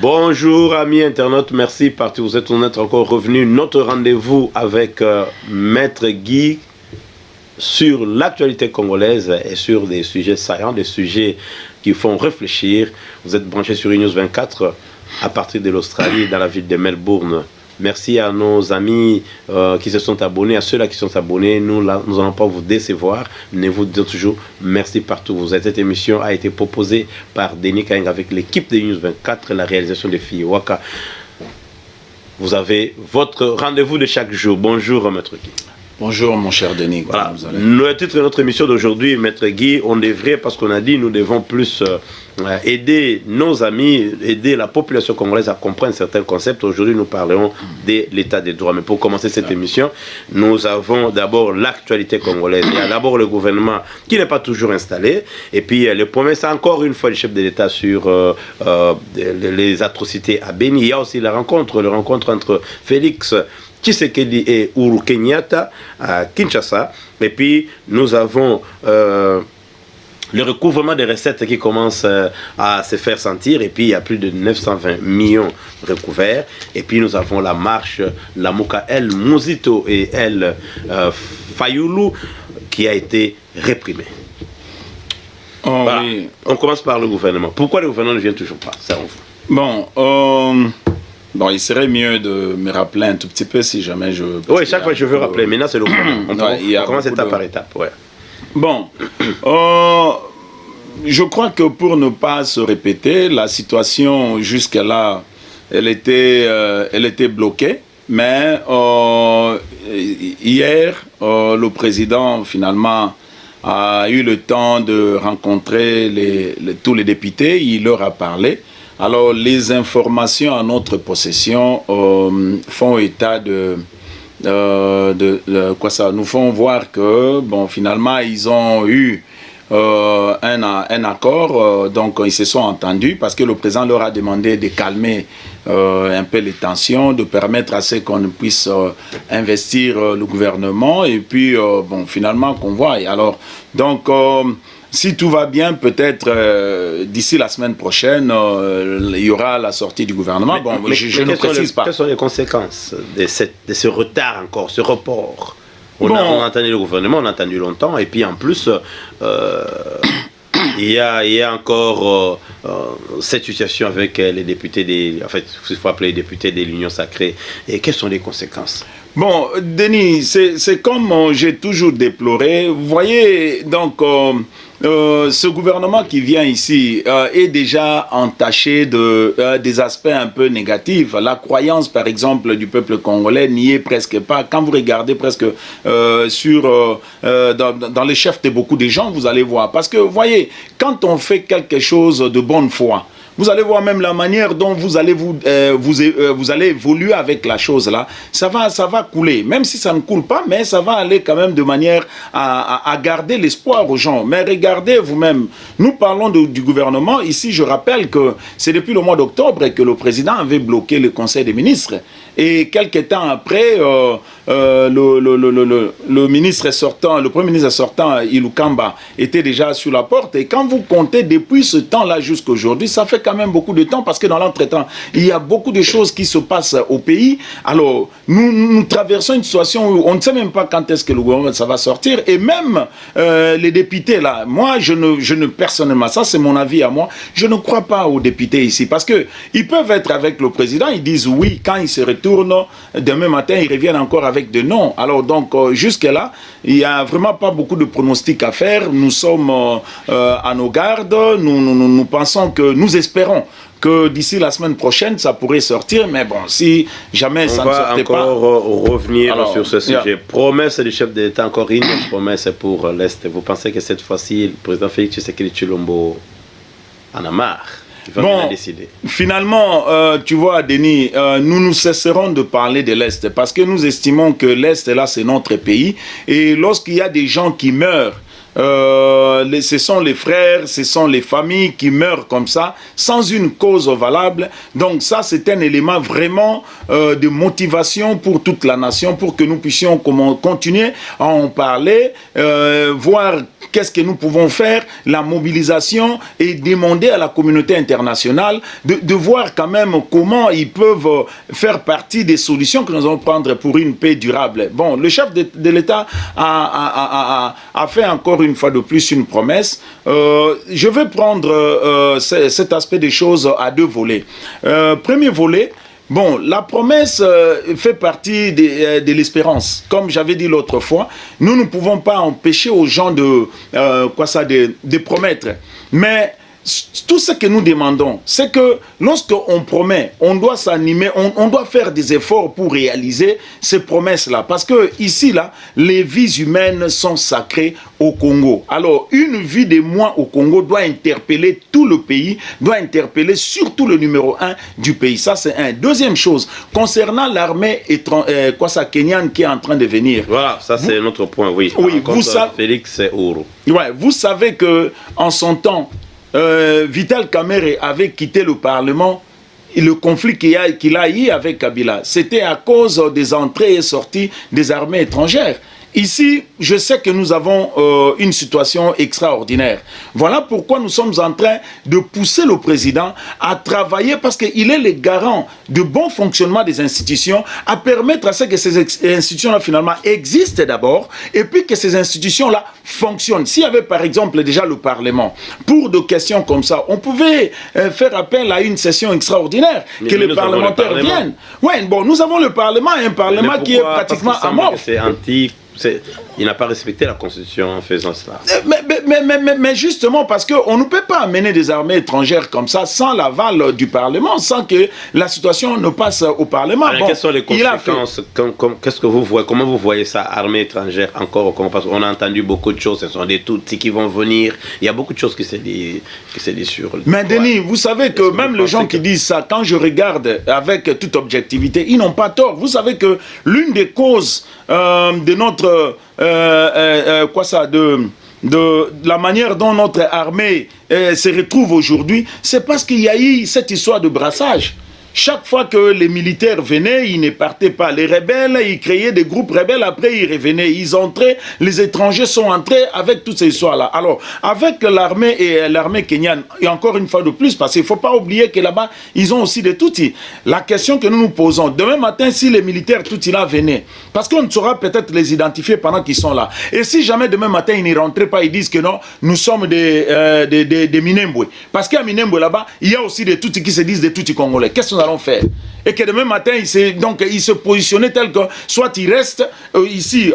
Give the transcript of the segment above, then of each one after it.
Bonjour amis internautes, merci partout. Vous êtes encore revenus. Notre rendez-vous avec Maître Guy sur l'actualité congolaise et sur des sujets saillants, des sujets qui font réfléchir. Vous êtes branchés sur News 24 à partir de l'Australie, dans la ville de Melbourne. Merci à nos amis qui se sont abonnés, à ceux-là qui sont abonnés. Nous n'allons pas vous décevoir. Ne vous disons toujours merci partout. Cette émission a été proposée par Denis Kaing avec l'équipe de News 24, la réalisation de Fiwaka. Vous avez votre rendez-vous de chaque jour. Bonjour, Maître Guy. Bonjour mon cher Denis. Voilà. Le titre de notre émission d'aujourd'hui, Maître Guy, on devrait, parce qu'on a dit, nous devons plus aider nos amis, aider la population congolaise à comprendre certains concepts. Aujourd'hui, nous parlerons de l'état des droits. Mais pour commencer cette émission, nous avons d'abord l'actualité congolaise. Il y a d'abord le gouvernement qui n'est pas toujours installé. Et puis, les promesses, encore une fois, du chef de l'État sur les atrocités à Beni. Il y a aussi la rencontre entre Félix Tshisekedi et Uhuru Kenyatta à Kinshasa. Et puis, nous avons le recouvrement des recettes qui commence à se faire sentir. Et puis, il y a plus de 920 millions recouverts. Et puis, nous avons la marche, la Mouka El Mouzito et El Fayoulou qui a été réprimée. Oh, voilà. Oui. On commence par le gouvernement. Pourquoi le gouvernement ne vient toujours pas? Bon, il serait mieux de me rappeler un tout petit peu si jamais je... Oui, chaque fois je veux rappeler. Maintenant, c'est le gouvernement. On commence étape par étape. Ouais. Bon, je crois que pour ne pas se répéter, la situation jusque-là, elle était bloquée. Mais hier, le président, finalement, a eu le temps de rencontrer tous les députés. Il leur a parlé. Alors, les informations à notre possession font état nous font voir que, bon, finalement, ils ont eu un accord, donc ils se sont entendus parce que le président leur a demandé de calmer un peu les tensions, de permettre à ce qu'on puisse investir le gouvernement et puis, bon, finalement, qu'on voie. Alors, donc... si tout va bien, peut-être d'ici la semaine prochaine, il y aura la sortie du gouvernement. Mais je ne précise pas. Quelles sont les conséquences de ce retard encore, ce report? On a entendu le gouvernement, on a entendu longtemps, et puis en plus, il y a encore cette situation avec les députés en fait, il faut appeler les députés de l'Union sacrée. Et quelles sont les conséquences? Bon, Denis, c'est comme j'ai toujours déploré. Vous voyez, donc, ce gouvernement qui vient ici est déjà entaché des aspects un peu négatifs. La croyance, par exemple, du peuple congolais n'y est presque pas. Quand vous regardez presque dans les chefs de beaucoup de gens, vous allez voir. Parce que, vous voyez, quand on fait quelque chose de bonne foi, vous allez voir même la manière dont vous allez évoluer avec la chose là. Ça va couler. Même si ça ne coule pas, mais ça va aller quand même de manière à garder l'espoir aux gens. Mais regardez vous-même, nous parlons du gouvernement. Ici, je rappelle que c'est depuis le mois d'octobre que le président avait bloqué le Conseil des ministres. Et quelques temps après, le ministre sortant, le premier ministre sortant, Ilukamba, était déjà sur la porte. Et quand vous comptez depuis ce temps-là jusqu'à aujourd'hui, ça fait quand même beaucoup de temps parce que dans l'entretemps, il y a beaucoup de choses qui se passent au pays. Alors, nous traversons une situation où on ne sait même pas quand est-ce que le gouvernement ça va sortir. Et même les députés là, moi, je ne personnellement, ça c'est mon avis à moi, je ne crois pas aux députés ici parce que ils peuvent être avec le président, ils disent oui, quand ils se retournent, demain matin, ils reviennent encore avec de non. Alors donc, jusque-là, il n'y a vraiment pas beaucoup de pronostics à faire. Nous sommes à nos gardes, nous pensons que, nous espérons que d'ici la semaine prochaine, ça pourrait sortir, mais bon, si jamais ça ne sortait pas... On va encore revenir sur ce sujet. Promesse du chef de l'État, encore une promesse pour l'Est. Vous pensez que cette fois-ci, le président Félix Tshisekedi Tshilombo en a marre? Bon, finalement, tu vois, Denis, nous nous cesserons de parler de l'Est parce que nous estimons que l'Est, là, c'est notre pays. Et lorsqu'il y a des gens qui meurent, ce sont les frères, ce sont les familles qui meurent comme ça, sans une cause valable. Donc ça, c'est un élément vraiment de motivation pour toute la nation, pour que nous puissions continuer à en parler, voir qu'est-ce que nous pouvons faire, la mobilisation, et demander à la communauté internationale de voir quand même comment ils peuvent faire partie des solutions que nous allons prendre pour une paix durable. Bon, le chef de l'État a fait encore une fois de plus une promesse. Je vais prendre cet aspect des choses à deux volets. Premier volet, bon, la promesse fait partie de l'espérance. Comme j'avais dit l'autre fois, nous ne pouvons pas empêcher aux gens de promettre. Mais tout ce que nous demandons, c'est que lorsqu'on promet, on doit s'animer, on doit faire des efforts pour réaliser ces promesses-là. Parce que ici, là, les vies humaines sont sacrées au Congo. Alors, une vie de moins au Congo doit interpeller tout le pays, doit interpeller surtout le numéro 1 du pays. Ça, c'est un. Deuxième chose, concernant l'armée kenyane qui est en train de venir. Voilà, ça c'est notre point, oui. Oui, vous savez, Félix Ouro. Ouais, vous savez que en son temps, Vital Kamerhe avait quitté le Parlement. Et le conflit qu'il a eu avec Kabila, c'était à cause des entrées et sorties des armées étrangères. Ici, je sais que nous avons une situation extraordinaire. Voilà pourquoi nous sommes en train de pousser le président à travailler, parce qu'il est le garant de bon fonctionnement des institutions, à permettre à ce que ces institutions-là finalement existent d'abord, et puis que ces institutions-là fonctionnent. S'il y avait par exemple déjà le Parlement, pour des questions comme ça, on pouvait faire appel à une session extraordinaire, que les parlementaires viennent. Oui, bon, nous avons le Parlement, un Parlement qui est pratiquement amorphe. C'est anti... Il n'a pas respecté la Constitution en faisant cela. Mais justement, parce qu'on ne peut pas amener des armées étrangères comme ça sans l'aval du Parlement, sans que la situation ne passe au Parlement. Alors, quelles sont les conséquences? Qu'est-ce que vous voyez? Comment vous voyez ça, armée étrangère encore au Congo? Parce qu'on a entendu beaucoup de choses, ce sont des Tutsis qui vont venir. Il y a beaucoup de choses qui se disent sur... Mais Denis, vous savez que même les gens qui disent ça, quand je regarde avec toute objectivité, ils n'ont pas tort. Vous savez que l'une des causes de notre de la manière dont notre armée se retrouve aujourd'hui, c'est parce qu'il y a eu cette histoire de brassage. Chaque fois que les militaires venaient, ils ne partaient pas. Les rebelles, ils créaient des groupes rebelles, après ils revenaient, ils entraient, les étrangers sont entrés avec toutes ces histoires-là. Alors, avec l'armée et l'armée kenyane, et encore une fois de plus, parce qu'il ne faut pas oublier que là-bas, ils ont aussi des Tutsis. La question que nous nous posons, demain matin, si les militaires Tutsis là venaient, parce qu'on saura peut-être les identifier pendant qu'ils sont là, et si jamais demain matin, ils n'y rentraient pas, ils disent que non, nous sommes des Minembwe. Parce qu'à Minembwe, là-bas, il y a aussi des Tutsis qui se disent des Tutsis congolais. Qu'est-ce que nous allons faire? Et que demain matin, il se positionnait tel que soit il reste ici,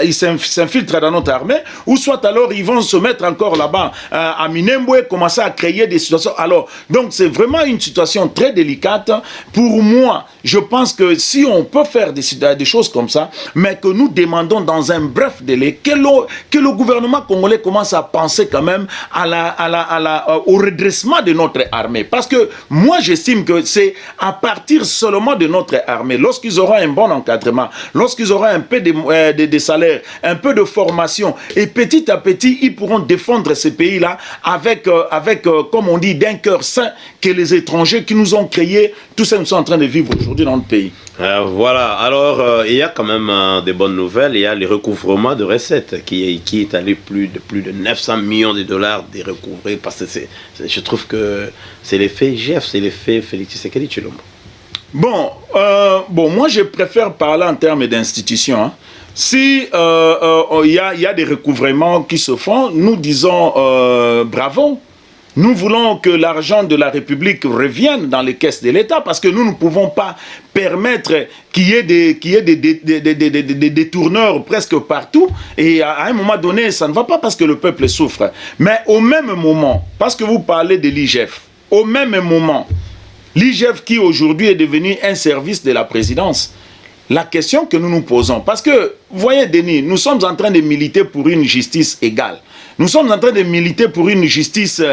il s'infiltre dans notre armée, ou soit alors ils vont se mettre encore là-bas à Minembwe, commencer à créer des situations. Alors, donc c'est vraiment une situation très délicate. Pour moi, je pense que si on peut faire des choses comme ça, mais que nous demandons dans un bref délai, que le gouvernement congolais commence à penser quand même au redressement de notre armée. Parce que moi, j'estime que c'est à partir seulement de notre armée, lorsqu'ils auront un bon encadrement, lorsqu'ils auront un peu de salaire, un peu de formation, et petit à petit, ils pourront défendre ces pays-là avec comme on dit, d'un cœur sain, que les étrangers qui nous ont créés, tout ça, nous sommes en train de vivre aujourd'hui dans notre pays. Voilà, alors il y a quand même des bonnes nouvelles. Il y a le recouvrement de recettes qui est allé plus de 900 millions de dollars de recouvrés, parce que je trouve que c'est l'effet GF, c'est l'effet Félix Tshisekedi Tshilombo. Bon, moi je préfère parler en termes d'institutions. Hein. Si y a des recouvrements qui se font, nous disons bravo. Nous voulons que l'argent de la République revienne dans les caisses de l'État, parce que nous ne pouvons pas permettre qu'il y ait des détourneurs presque partout, et à un moment donné, ça ne va pas parce que le peuple souffre. Mais au même moment, parce que vous parlez de l'IGF, au même moment, l'IGF qui aujourd'hui est devenu un service de la présidence, la question que nous nous posons, parce que, vous voyez Denis, nous sommes en train de militer pour une justice égale. Nous sommes en train de militer pour une justice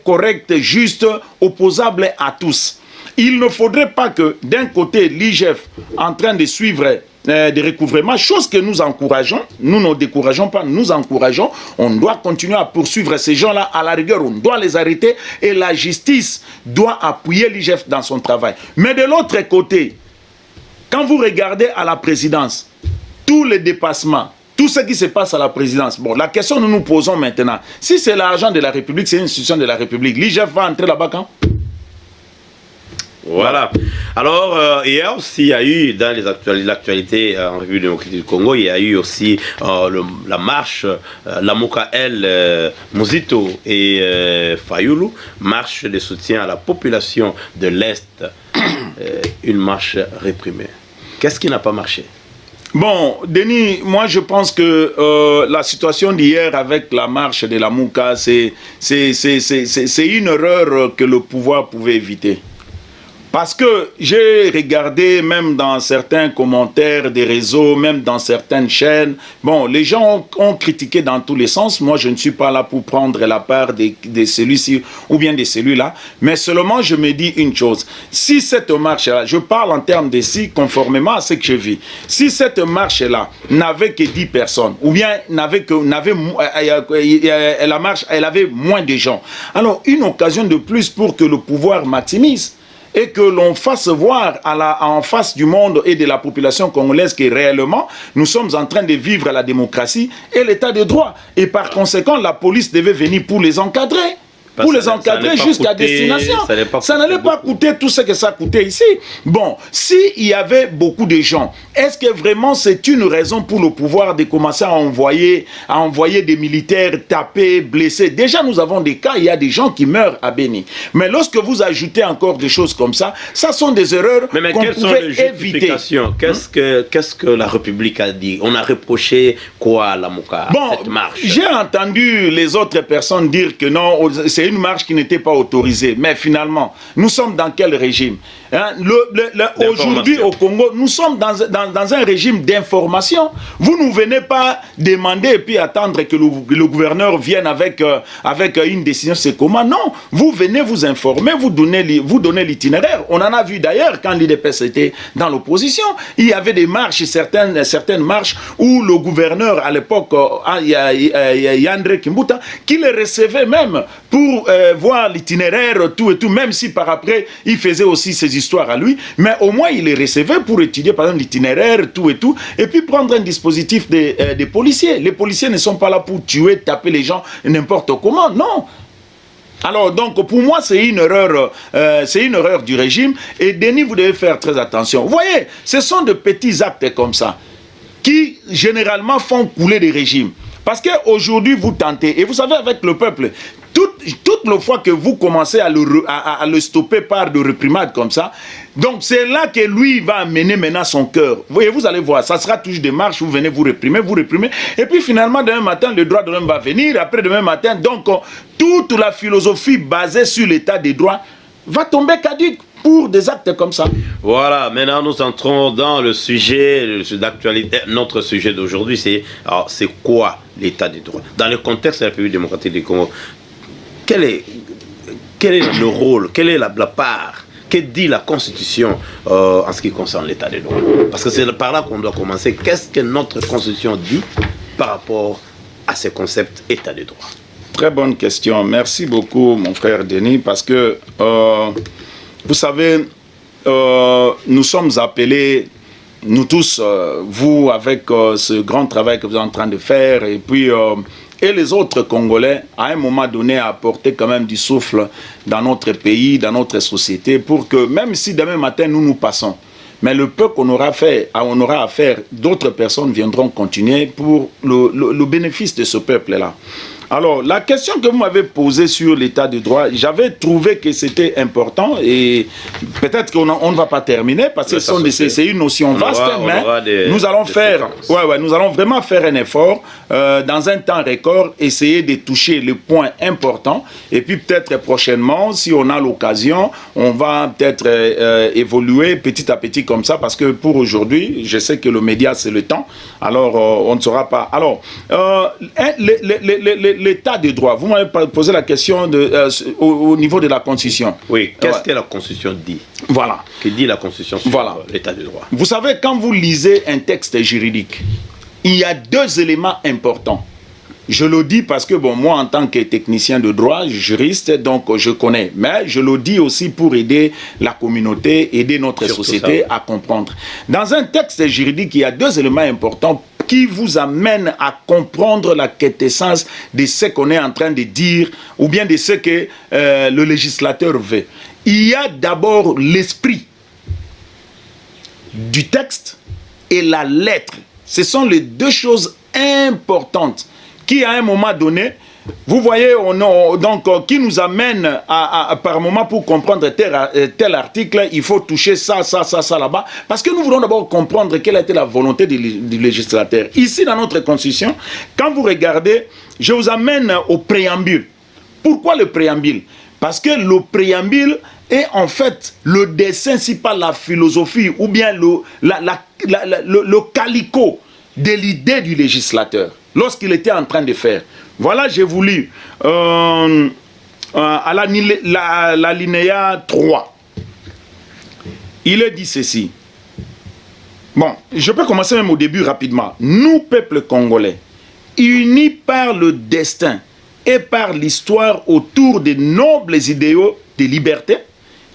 correcte, juste, opposable à tous. Il ne faudrait pas que, d'un côté, l'IGF en train de suivre des recouvrements, chose que nous encourageons, nous ne décourageons pas, nous encourageons, on doit continuer à poursuivre ces gens-là, à la rigueur, on doit les arrêter, et la justice doit appuyer l'IGF dans son travail. Mais de l'autre côté, quand vous regardez à la présidence, tous les dépassements, tout ce qui se passe à la présidence. Bon, la question que nous nous posons maintenant, si c'est l'argent de la République, c'est une institution de la République, l'IGF va entrer là-bas quand? Voilà. Alors, hier aussi, il y a eu, dans l'actualité en République démocratique du Congo, il y a eu aussi la marche, Lamuka El, Muzito et Fayulu, marche de soutien à la population de l'Est, une marche réprimée. Qu'est-ce qui n'a pas marché? Bon, Denis, moi je pense que la situation d'hier avec la marche de la Mouka, c'est une erreur que le pouvoir pouvait éviter. Parce que j'ai regardé même dans certains commentaires des réseaux, même dans certaines chaînes, bon, les gens ont critiqué dans tous les sens. Moi, je ne suis pas là pour prendre la part de celui-ci ou bien de celui-là. Mais seulement, je me dis une chose. Si cette marche-là, je parle en termes de si, conformément à ce que je vis, si cette marche-là n'avait que 10 personnes, ou bien la marche, elle avait moins de gens, alors une occasion de plus pour que le pouvoir maximise et que l'on fasse voir en face du monde et de la population congolaise que réellement, nous sommes en train de vivre la démocratie et l'état de droit. Et par conséquent, la police devait venir pour les encadrer. Pour les encadrer jusqu'à destination. Ça n'allait pas coûter tout ce que ça coûtait ici. Bon, s'il y avait beaucoup de gens, est-ce que vraiment c'est une raison pour le pouvoir de commencer à envoyer des militaires tapés, blessés? Déjà, nous avons des cas, il y a des gens qui meurent à Béni. Mais lorsque vous ajoutez encore des choses comme ça, ça sont des erreurs qu'on pouvait éviter. Qu'est-ce que la République a dit? On a reproché quoi à la Mouka, cette marche? J'ai entendu les autres personnes dire que non, c'est une marche qui n'était pas autorisée. Mais finalement, nous sommes dans quel régime? Hein? Aujourd'hui au Congo, nous sommes dans un régime d'information. Vous ne venez pas demander et puis attendre que le gouverneur vienne avec une décision. C'est comment? Non. Vous venez vous informer, vous donnez l'itinéraire. On en a vu d'ailleurs quand l'IDPS était dans l'opposition. Il y avait des marches, certaines marches où le gouverneur à l'époque, Yandré Kimbuta, qui les recevait même pour voir l'itinéraire, tout et tout, même si par après il faisait aussi ses histoires à lui, mais au moins il les recevait pour étudier par exemple l'itinéraire, tout et tout, et puis prendre un dispositif des policiers. Les policiers ne sont pas là pour tuer, taper les gens n'importe comment, non. Alors donc pour moi c'est une erreur du régime, et Denis, vous devez faire très attention. Vous voyez, ce sont de petits actes comme ça qui généralement font couler des régimes. Parce qu'aujourd'hui, vous tentez, et vous savez, avec le peuple, toute la fois que vous commencez à le stopper par de réprimades comme ça, donc c'est là que lui va amener maintenant son cœur. Et vous allez voir, ça sera toujours des marches, vous venez vous réprimer, et puis finalement, demain matin, le droit de l'homme va venir, après demain matin, donc toute la philosophie basée sur l'état des droits va tomber caduque pour des actes comme ça. Voilà, maintenant nous entrons dans le sujet d'actualité. Notre sujet d'aujourd'hui, c'est quoi l'état des droits? Dans le contexte de la République démocratique du Congo, quel est le rôle, quelle est la part, que dit la Constitution en ce qui concerne l'état des droits? Parce que c'est par là qu'on doit commencer. Qu'est-ce que notre Constitution dit par rapport à ce concept état des droits? Très bonne question. Merci beaucoup, mon frère Denis, parce que vous savez, nous sommes appelés, nous tous, vous avec ce grand travail que vous êtes en train de faire, et puis et les autres Congolais, à un moment donné, à apporter quand même du souffle dans notre pays, dans notre société, pour que même si demain matin nous passons, mais le peu qu'on aura à faire, d'autres personnes viendront continuer pour le bénéfice de ce peuple-là. Alors, la question que vous m'avez posée sur l'état de droit, j'avais trouvé que c'était important, et peut-être qu'on ne va pas terminer parce que c'est une notion vaste, mais nous allons vraiment faire un effort dans un temps record, essayer de toucher les points importants, et puis peut-être prochainement, si on a l'occasion, on va peut-être évoluer petit à petit comme ça, parce que pour aujourd'hui, je sais que le média c'est le temps, alors on ne saura pas. Alors, l'état de droit, vous m'avez posé la question au niveau de la Constitution. Oui, qu'est-ce que la Constitution dit? Voilà. Que dit la Constitution sur l'état de droit? Vous savez, quand vous lisez un texte juridique, il y a deux éléments importants. Je le dis parce que, bon, moi, en tant que technicien de droit, juriste, donc je connais. Mais je le dis aussi pour aider la communauté, aider notre société à comprendre. Dans un texte juridique, il y a deux éléments importants qui vous amène à comprendre la quintessence de ce qu'on est en train de dire ou bien de ce que le législateur veut. Il y a d'abord l'esprit du texte et la lettre. Ce sont les deux choses importantes qui, à un moment donné, vous voyez, qui nous amène par moment pour comprendre tel article, il faut toucher ça là-bas. Parce que nous voulons d'abord comprendre quelle a été la volonté du législateur. Ici, dans notre Constitution, quand vous regardez, je vous amène au préambule. Pourquoi le préambule? Parce que le préambule est en fait le dessin, si pas la philosophie, ou bien le calico de l'idée du législateur, lorsqu'il était en train de faire. Voilà, j'ai voulu à l'alinéa 3. Il est dit ceci. Bon, je peux commencer même au début rapidement. Nous, peuple congolais, unis par le destin et par l'histoire autour des nobles idéaux de liberté,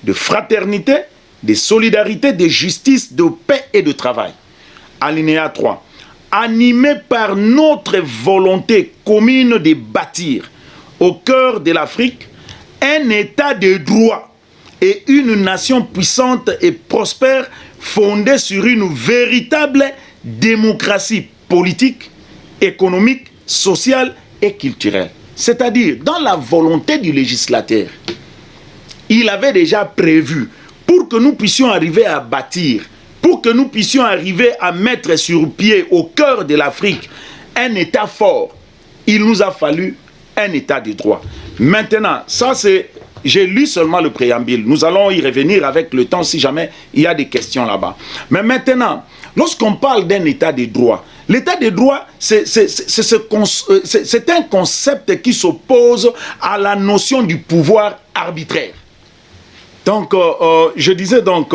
de fraternité, de solidarité, de justice, de paix et de travail. Alinéa 3. Animés par notre volonté commune de bâtir au cœur de l'Afrique un état de droit et une nation puissante et prospère fondée sur une véritable démocratie politique, économique, sociale et culturelle. C'est-à-dire, dans la volonté du législateur, il avait déjà prévu, pour que nous puissions arriver à bâtir, pour que nous puissions arriver à mettre sur pied au cœur de l'Afrique un État fort, il nous a fallu un État de droit. Maintenant, ça c'est, j'ai lu seulement le préambule. Nous allons y revenir avec le temps si jamais il y a des questions là-bas. Mais maintenant, lorsqu'on parle d'un État de droit, l'État de droit, c'est un concept qui s'oppose à la notion du pouvoir arbitraire. Donc, je disais donc...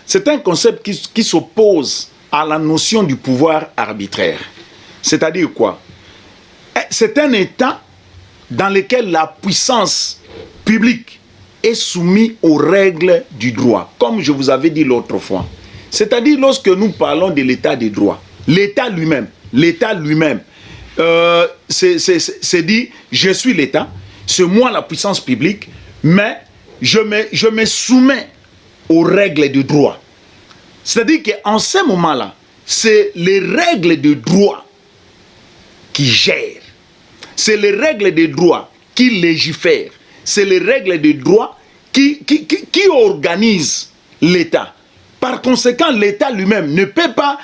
c'est un concept qui s'oppose à la notion du pouvoir arbitraire. C'est-à-dire quoi? C'est un État dans lequel la puissance publique est soumise aux règles du droit, comme je vous avais dit l'autre fois. C'est-à-dire lorsque nous parlons de l'État de droit, l'État lui-même, c'est dit, je suis l'État, c'est moi la puissance publique, mais je me soumets aux règles de droit. C'est-à-dire qu'en ce moment-là, c'est les règles de droit qui gèrent. C'est les règles de droit qui légifèrent. C'est les règles de droit qui organisent l'État. Par conséquent, l'État lui-même ne peut pas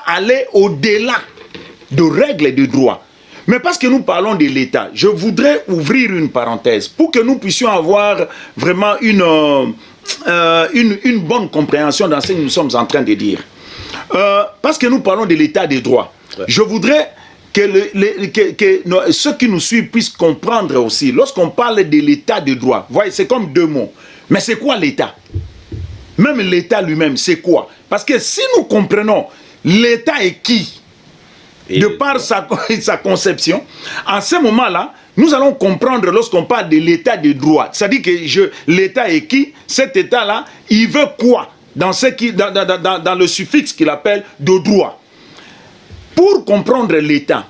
aller au-delà de règles de droit. Mais parce que nous parlons de l'État, je voudrais ouvrir une parenthèse pour que nous puissions avoir vraiment une bonne compréhension dans ce que nous sommes en train de dire. Parce que nous parlons de l'état des droits. Ouais. Je voudrais que ceux qui nous suivent puissent comprendre aussi. Lorsqu'on parle de l'état des droits, voyez, c'est comme deux mots. Mais c'est quoi l'état? Même l'état lui-même, c'est quoi? Parce que si nous comprenons l'état est qui, de par sa conception, à ce moment-là, nous allons comprendre lorsqu'on parle de l'état de droit. C'est-à-dire que l'état est qui? Cet état-là, il veut quoi? Dans le suffixe qu'il appelle de droit. Pour comprendre l'état,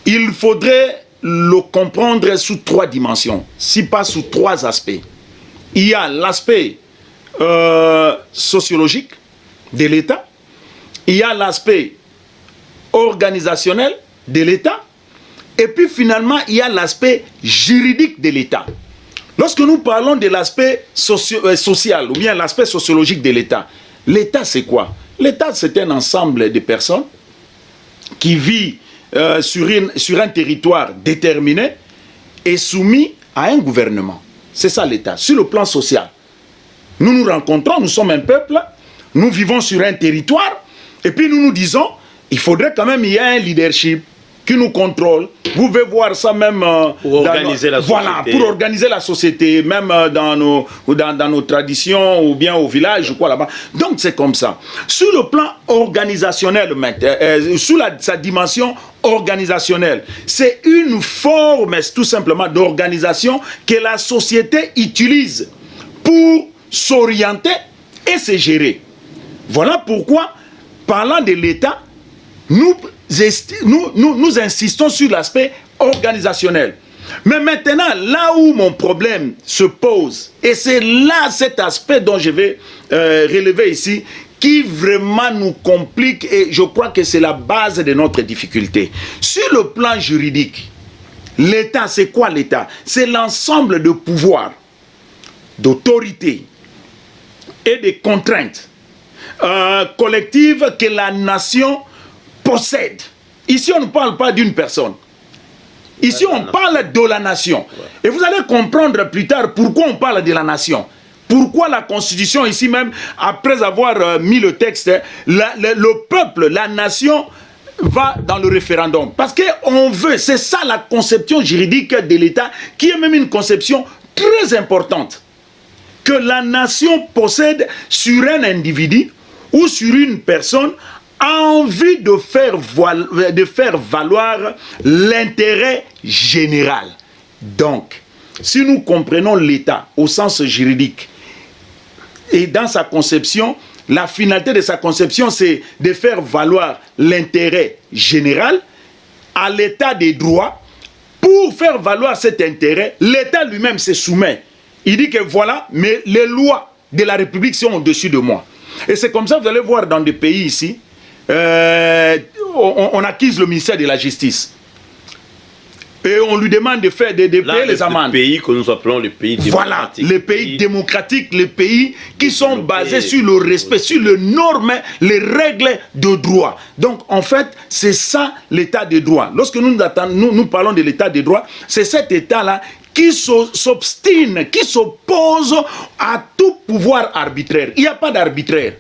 il faudrait le comprendre sous trois dimensions, si pas sous trois aspects. Il y a l'aspect sociologique de l'état, il y a l'aspect organisationnel de l'état, et puis finalement, il y a l'aspect juridique de l'État. Lorsque nous parlons de l'aspect social ou bien l'aspect sociologique de l'État, l'État c'est quoi? L'État c'est un ensemble de personnes qui vivent sur un territoire déterminé et soumis à un gouvernement. C'est ça l'État, sur le plan social. Nous nous rencontrons, nous sommes un peuple, nous vivons sur un territoire, et puis nous nous disons, il faudrait quand même qu'il y ait un leadership qui nous contrôle. Vous pouvez voir ça même pour organiser la société. Voilà, pour organiser la société, même dans nos traditions ou bien au village ou quoi là-bas. Donc c'est comme ça. Sur le plan organisationnel, sous sa dimension organisationnelle, c'est une forme tout simplement d'organisation que la société utilise pour s'orienter et se gérer. Voilà pourquoi parlant de l'État, nous insistons sur l'aspect organisationnel. Mais maintenant, là où mon problème se pose, et c'est là cet aspect dont je vais relever ici, qui vraiment nous complique, et je crois que c'est la base de notre difficulté. Sur le plan juridique, l'État, c'est quoi l'État? C'est l'ensemble de pouvoirs, d'autorités et de contraintes collectives que la nation possède. Ici, on ne parle pas d'une personne. Ici, on parle de la nation. Et vous allez comprendre plus tard pourquoi on parle de la nation. Pourquoi la Constitution, ici même, après avoir mis le texte, le peuple, la nation, va dans le référendum. Parce qu'on veut, c'est ça la conception juridique de l'État, qui est même une conception très importante. Que la nation possède sur un individu ou sur une personne envie de faire valoir l'intérêt général. Donc, si nous comprenons l'État au sens juridique et dans sa conception, la finalité de sa conception, c'est de faire valoir l'intérêt général à l'État des droits. Pour faire valoir cet intérêt, l'État lui-même se soumet. Il dit que voilà, mais les lois de la République sont au-dessus de moi. Et c'est comme ça, vous allez voir dans des pays ici, on acquise le ministère de la Justice. Et on lui demande de faire de payer les amendes. Les pays que nous appelons les pays démocratiques. Voilà, les pays démocratiques, les pays qui sont basés sur le respect, sur les normes, les règles de droit. Donc, en fait, c'est ça l'état de droit. Lorsque nous parlons de l'état de droit, c'est cet état-là qui s'obstine, qui s'oppose à tout pouvoir arbitraire. Il n'y a pas d'arbitraire.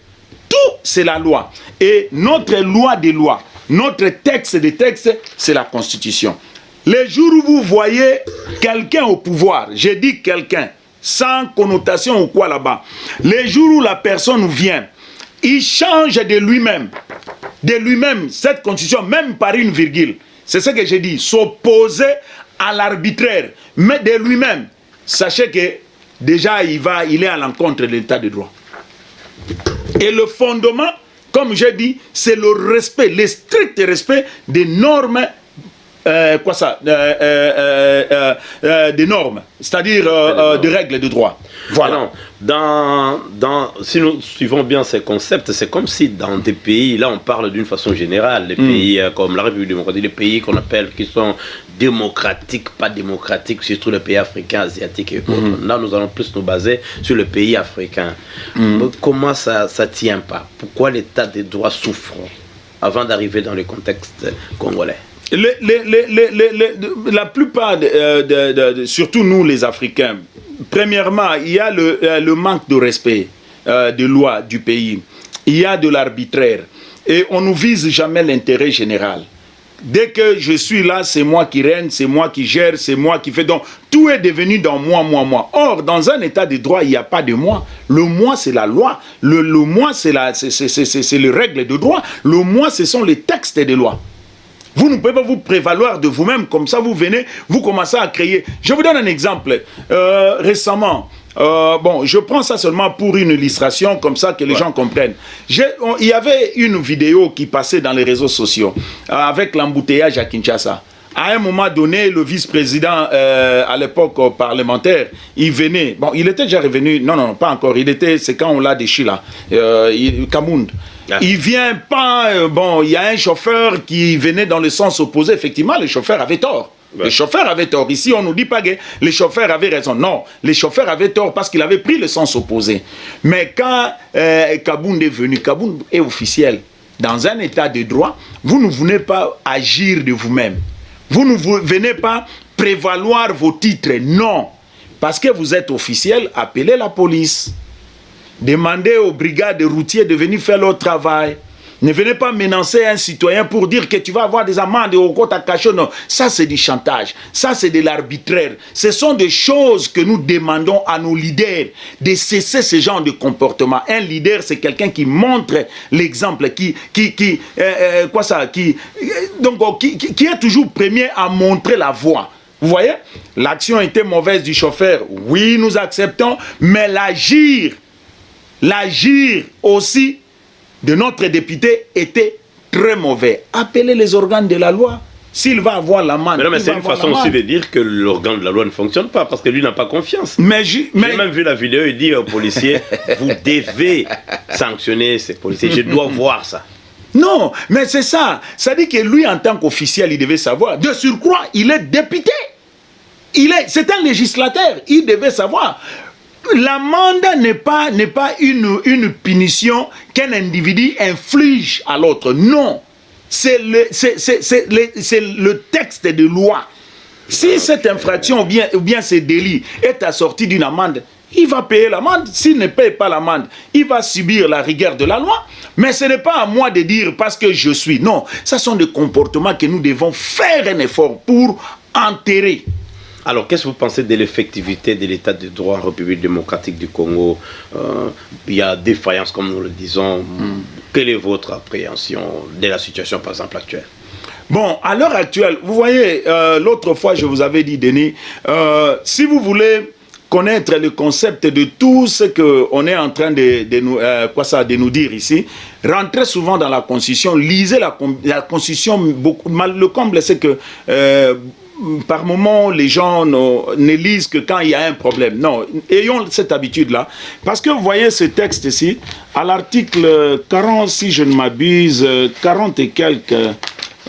Tout, c'est la loi. Et notre loi des lois, notre texte des textes, c'est la Constitution. Les jours où vous voyez quelqu'un au pouvoir, j'ai dit quelqu'un, sans connotation ou quoi là-bas, les jours où la personne vient, il change de lui-même, cette Constitution, même par une virgule. C'est ce que j'ai dit, s'opposer à l'arbitraire, mais de lui-même. Sachez que déjà, il est à l'encontre de l'état de droit. Et le fondement, comme j'ai dit, c'est le respect, le strict respect des normes, des normes, c'est-à-dire des règles de droit. Voilà. Si nous suivons bien ces concepts, c'est comme si dans des pays, là on parle d'une façon générale, les pays comme la République démocratique, les pays qu'on appelle qui sont démocratiques, pas démocratiques, surtout les pays africains, asiatiques et autres. Là nous allons plus nous baser sur les pays africains. Comment ça ne tient pas? Pourquoi l'état des droits souffre avant d'arriver dans le contexte congolais? La plupart, surtout nous les Africains, premièrement, il y a le manque de respect des lois du pays. Il y a de l'arbitraire. Et on ne vise jamais l'intérêt général. Dès que je suis là, c'est moi qui règne, c'est moi qui gère, c'est moi qui fais. Donc, tout est devenu dans moi, moi, moi. Or, dans un état de droit, il n'y a pas de moi. Le moi, c'est la loi. Le moi, c'est les règles de droit. Le moi, ce sont les textes des lois. Vous ne pouvez pas vous prévaloir de vous-même, comme ça vous venez, vous commencez à créer. Je vous donne un exemple. Récemment, bon, je prends ça seulement pour une illustration, comme ça que les gens comprennent. Il y avait une vidéo qui passait dans les réseaux sociaux, avec l'embouteillage à Kinshasa. À un moment donné, le vice-président, à l'époque parlementaire, il venait, bon, il était déjà revenu, non, pas encore, c'est quand on l'a déchu là, Kamound. Il vient pas, bon, il y a un chauffeur qui venait dans le sens opposé, effectivement, le chauffeur avait tort. Ouais. Le chauffeur avait tort. Ici, on ne nous dit pas que les chauffeurs avaient raison. Non, les chauffeurs avaient tort parce qu'il avait pris le sens opposé. Mais quand Kabound est venu, Kabound est officiel. Dans un état de droit, vous ne venez pas agir de vous-même. Vous ne venez pas prévaloir vos titres. Non. Parce que vous êtes officiel, appelez la police. Demandez aux brigades routières de venir faire leur travail. Ne venez pas menacer un citoyen pour dire que tu vas avoir des amendes au compte à cachot. Non, ça c'est du chantage. Ça c'est de l'arbitraire. Ce sont des choses que nous demandons à nos leaders de cesser ce genre de comportement. Un leader, c'est quelqu'un qui montre l'exemple, qui est toujours premier à montrer la voie. Vous voyez, l'action était mauvaise du chauffeur. Oui, nous acceptons, mais l'agir aussi de notre député était très mauvais. Appelez les organes de la loi. S'il va avoir l'amende. Mais c'est une façon aussi de dire que l'organe de la loi ne fonctionne pas, parce que lui n'a pas confiance. J'ai même vu la vidéo, il dit aux policiers, vous devez sanctionner ces policiers, je dois voir ça. Non, mais c'est ça. Ça dit que lui, en tant qu'officiel, il devait savoir. De surcroît, il est député. C'est un législateur, il devait savoir. L'amende n'est pas une punition qu'un individu inflige à l'autre. Non. C'est le texte de loi. Si cette infraction ou bien ce délit est assorti d'une amende, il va payer l'amende. S'il ne paye pas l'amende, il va subir la rigueur de la loi. Mais ce n'est pas à moi de dire parce que je suis. Non, ce sont des comportements que nous devons faire un effort pour enterrer. Alors, qu'est-ce que vous pensez de l'effectivité de l'état de droit en République démocratique du Congo? Il y a défaillance, comme nous le disons. Quelle est votre appréhension de la situation, par exemple, actuelle? Bon, à l'heure actuelle, vous voyez, l'autre fois, je vous avais dit, Denis, si vous voulez connaître le concept de tout ce qu'on est en train de nous dire ici, rentrez souvent dans la Constitution, lisez la Constitution. Le comble, c'est que par moment, les gens ne lisent que quand il y a un problème. Non, ayons cette habitude-là. Parce que vous voyez ce texte ici, à l'article 40, si je ne m'abuse, 40 et quelques,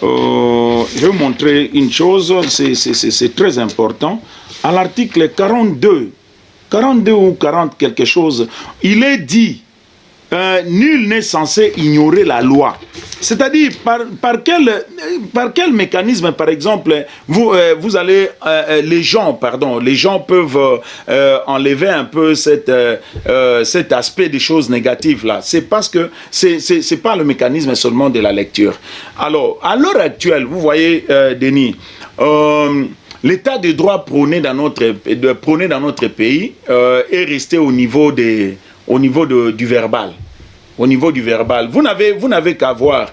je vais vous montrer une chose, c'est très important. À l'article 42 ou 40 quelque chose, il est dit, nul n'est censé ignorer la loi. C'est-à-dire, par quel mécanisme, par exemple, vous allez, les gens peuvent enlever un peu cet aspect des choses négatives là. C'est parce que c'est pas le mécanisme seulement de la lecture. Alors, à l'heure actuelle, vous voyez, Denis, l'état de droit prôné dans notre pays est resté au niveau du verbal. Au niveau du verbal. Vous n'avez qu'à voir.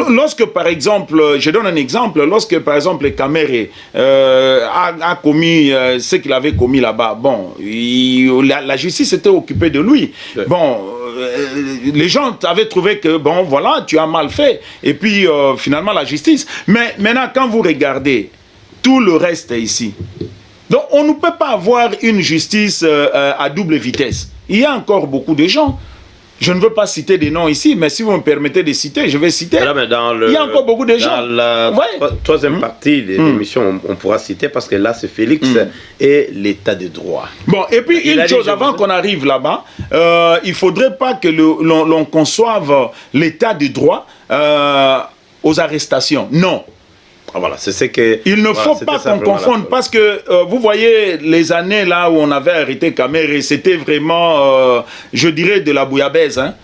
Lorsque, par exemple, je donne un exemple, lorsque, par exemple, Kamere a commis ce qu'il avait commis là-bas, bon, la justice était occupée de lui. Ouais. Bon, les gens avaient trouvé que, bon, voilà, tu as mal fait. Et puis, finalement, la justice. Mais maintenant, quand vous regardez tout le reste ici, donc on ne peut pas avoir une justice à double vitesse. Il y a encore beaucoup de gens. Je ne veux pas citer des noms ici, mais si vous me permettez de citer, je vais citer. Là, mais il y a encore beaucoup de gens. Dans la troisième partie de l'émission, on pourra citer, parce que là, c'est Félix et l'état de droit. Bon, et puis une chose, avant qu'on arrive là-bas, il ne faudrait pas que l'on conçoive l'état de droit aux arrestations. Non. Voilà, c'est ce que... Il ne faut pas qu'on confonde, parce que vous voyez les années là où on avait arrêté Kamere, c'était vraiment, je dirais, de la bouillabaisse, hein,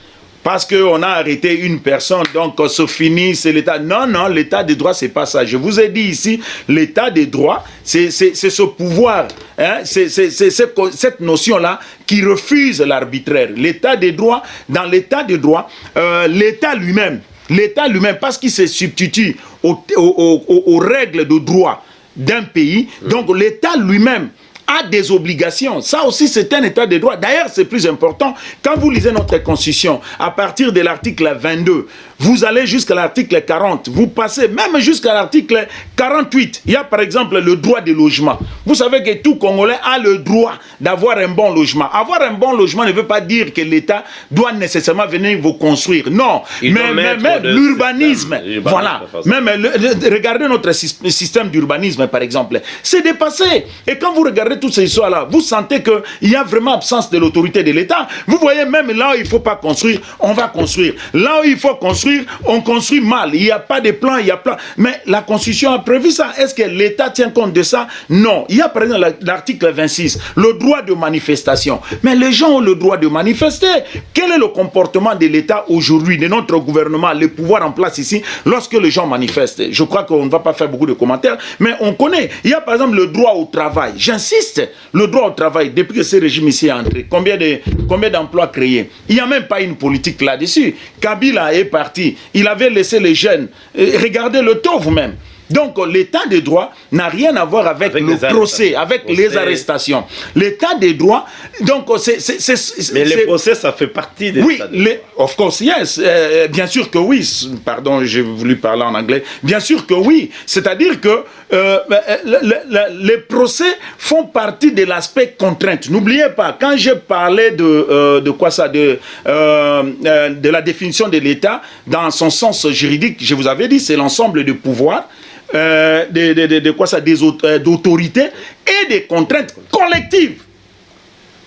parce qu'on a arrêté une personne, donc ça finit, c'est l'état. Non, non, l'état de droit, c'est pas ça. Je vous ai dit ici, l'état de droit, c'est ce pouvoir, hein, c'est cette notion-là qui refuse l'arbitraire. L'état de droit, dans l'état de droit, l'état lui-même, parce qu'il se substitue aux règles de droit d'un pays, donc l'État lui-même a des obligations. Ça aussi, c'est un état de droit. D'ailleurs, c'est plus important. Quand vous lisez notre Constitution, à partir de l'article 22, vous allez jusqu'à l'article 40, vous passez même jusqu'à l'article 48. Il y a par exemple le droit de logement. Vous savez que tout Congolais a le droit d'avoir un bon logement. Avoir un bon logement ne veut pas dire que l'État doit nécessairement venir vous construire. Non, mais l'urbanisme, voilà. Regardez notre système d'urbanisme, par exemple. C'est dépassé. Et quand vous regardez toutes ces histoires-là, vous sentez qu'il y a vraiment absence de l'autorité de l'État. Vous voyez, même là où il ne faut pas construire, on va construire. Là où il faut construire, on construit mal. Il n'y a pas de plan, il y a plan. Mais la Constitution a prévu ça. Est-ce que l'État tient compte de ça? Non. Il y a par exemple l'article 26, le droit de manifestation. Mais les gens ont le droit de manifester. Quel est le comportement de l'État aujourd'hui, de notre gouvernement, le pouvoir en place ici, lorsque les gens manifestent? Je crois qu'on ne va pas faire beaucoup de commentaires, mais on connaît. Il y a par exemple le droit au travail. J'insiste, le droit au travail, depuis que ce régime ici est entré, combien d'emplois créés? Il n'y a même pas une politique là-dessus. Kabila est parti. Il avait laissé les jeunes. Regardez le taux vous-même. Donc l'état de droit n'a rien à voir avec le procès, avec les arrestations. L'état de droit, donc mais les procès, ça fait partie de l'état de droit. Of course, yes. Bien sûr que oui. Pardon, j'ai voulu parler en anglais. Bien sûr que oui. C'est-à-dire que les procès font partie de l'aspect contrainte. N'oubliez pas, quand j'ai parlé de quoi ça, de la définition de l'État dans son sens juridique, je vous avais dit, c'est l'ensemble de pouvoirs, d'autorité et des contraintes collectives.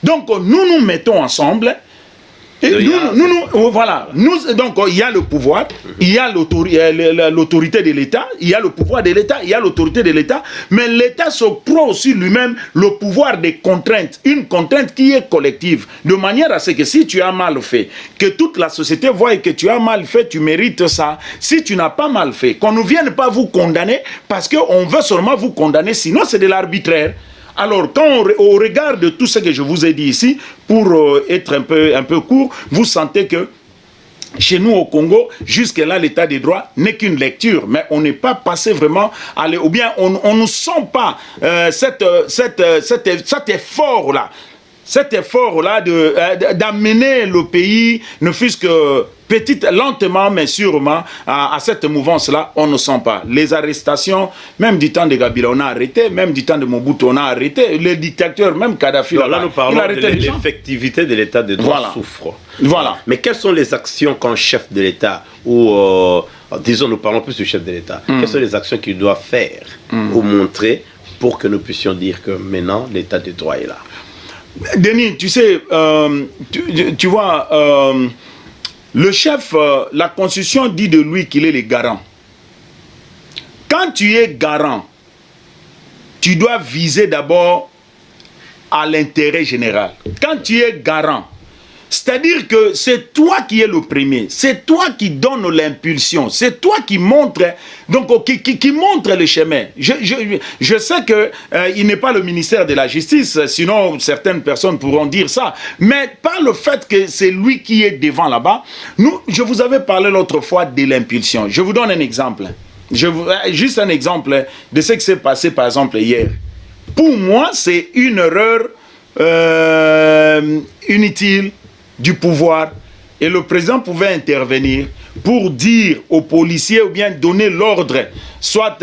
Donc nous mettons ensemble. Voilà. Donc il y a le pouvoir, il y a l'autorité de l'État, il y a le pouvoir de l'État, il y a l'autorité de l'État, mais l'État se prend aussi lui-même le pouvoir des contraintes, une contrainte qui est collective, de manière à ce que si tu as mal fait, que toute la société voie que tu as mal fait, tu mérites ça. Si tu n'as pas mal fait, qu'on ne vienne pas vous condamner parce qu'on veut seulement vous condamner, sinon c'est de l'arbitraire. Alors, quand au regard de tout ce que je vous ai dit ici, pour être un peu court, vous sentez que chez nous au Congo, jusque-là, l'état des droits n'est qu'une lecture, mais on n'est pas passé vraiment ou bien on ne sent pas cet effort-là. Cet effort-là d'amener le pays, ne fût-ce que lentement mais sûrement, à cette mouvance-là, on ne sent pas. Les arrestations, même du temps de Kabila, on a arrêté, même du temps de Mobutu, on a arrêté. Les dictateurs, même Kadhafi, là nous parlons de l'effectivité de l'état de droit souffre. Voilà. Mais quelles sont les actions qu'un chef de l'État, ou disons, nous parlons plus du chef de l'État, quelles sont les actions qu'il doit faire ou montrer pour que nous puissions dire que maintenant, l'état de droit est là? Denis, tu sais, tu vois, le chef, la Constitution dit de lui qu'il est le garant. Quand tu es garant, tu dois viser d'abord à l'intérêt général. Quand tu es garant, c'est-à-dire que c'est toi qui es le premier, c'est toi qui donne l'impulsion, c'est toi qui montre, donc qui montre le chemin. Je sais que il n'est pas le ministère de la Justice, sinon certaines personnes pourront dire ça, mais pas le fait que c'est lui qui est devant là-bas. Je vous avais parlé l'autre fois de l'impulsion. Je vous donne un exemple. Juste un exemple de ce qui s'est passé par exemple hier. Pour moi, c'est une erreur inutile du pouvoir, et le président pouvait intervenir pour dire aux policiers ou bien donner l'ordre, soit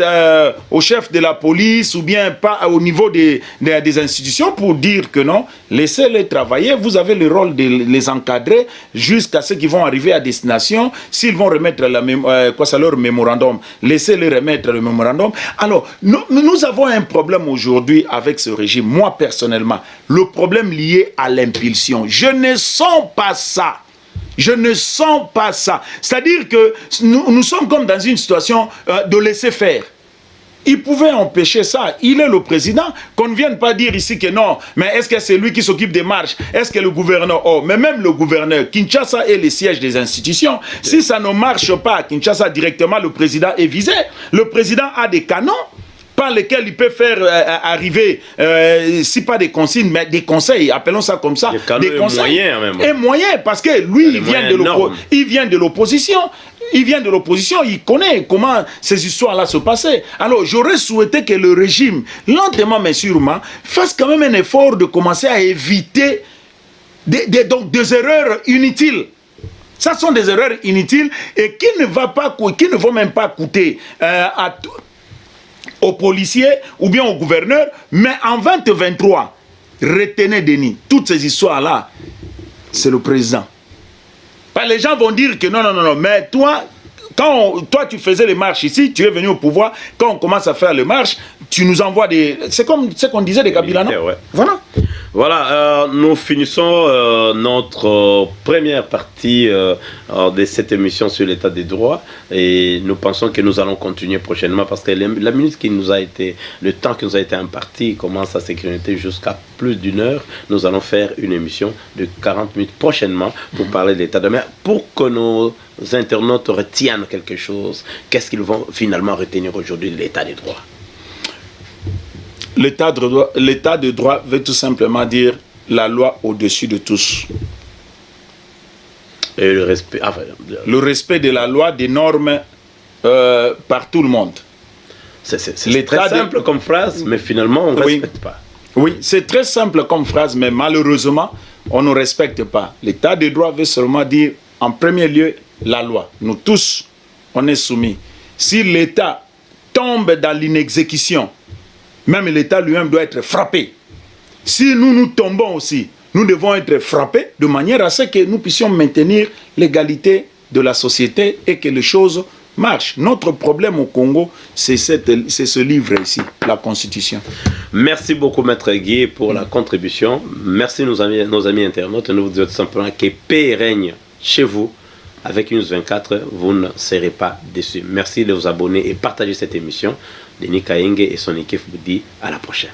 au chef de la police ou bien pas au niveau des institutions, pour dire que non, laissez-les travailler, vous avez le rôle de les encadrer jusqu'à ce qu'ils vont arriver à destination. S'ils vont remettre leur mémorandum, laissez-les remettre le mémorandum. Alors, nous avons un problème aujourd'hui avec ce régime. Moi, personnellement, le problème lié à l'impulsion. Je ne sens pas ça. Je ne sens pas ça. C'est-à-dire que nous sommes comme dans une situation de laisser faire. Il pouvait empêcher ça. Il est le président. Qu'on ne vienne pas dire ici que non, mais est-ce que c'est lui qui s'occupe des marches? Est-ce que le gouverneur... Oh, mais même le gouverneur, Kinshasa est le siège des institutions. Si ça ne marche pas à Kinshasa directement, le président est visé. Le président a des canons par lesquels il peut faire arriver, si pas des consignes, mais des conseils, appelons ça comme ça. Des conseils. Et moyens, parce que lui, il vient de l'opposition. Il vient de l'opposition, il connaît comment ces histoires-là se passaient. Alors, j'aurais souhaité que le régime, lentement mais sûrement, fasse quand même un effort de commencer à éviter des erreurs inutiles. Ça sont des erreurs inutiles et qui ne vont même pas coûter aux policiers ou bien au gouverneur, mais en 2023, retenez Denis, toutes ces histoires-là, c'est le président. Les gens vont dire que non, mais toi, toi tu faisais les marches ici, tu es venu au pouvoir, quand on commence à faire les marches, tu nous envoies des... C'est comme ce qu'on disait des Kabila, non? Ouais. Voilà. Nous finissons notre première partie de cette émission sur l'état des droits et nous pensons que nous allons continuer prochainement parce que la minute qui nous a été, le temps qui nous a été imparti commence à s'écréter jusqu'à plus d'une heure. Nous allons faire une émission de 40 minutes prochainement pour parler de l'état de droit. Pour que nos internautes retiennent quelque chose, qu'est-ce qu'ils vont finalement retenir aujourd'hui de l'état des droits? L'état de droit veut tout simplement dire la loi au-dessus de tous. Et le respect, le respect de la loi, des normes par tout le monde. C'est très simple comme phrase, mais finalement, on ne respecte pas. Oui, c'est très simple comme phrase, mais malheureusement, on ne respecte pas. L'état de droit veut seulement dire, en premier lieu, la loi. Nous tous, on est soumis. Si l'État tombe dans l'inexécution, même l'État lui-même doit être frappé. Si nous tombons aussi, nous devons être frappés de manière à ce que nous puissions maintenir l'égalité de la société et que les choses marchent. Notre problème au Congo, c'est ce livre ici, la Constitution. Merci beaucoup, Maître Guy, pour la contribution. Merci nos amis internautes. Nous vous disons tout simplement que paix règne chez vous. Avec News 24, vous ne serez pas déçus. Merci de vous abonner et partager cette émission. Denis Kaenge et son équipe vous dit à la prochaine.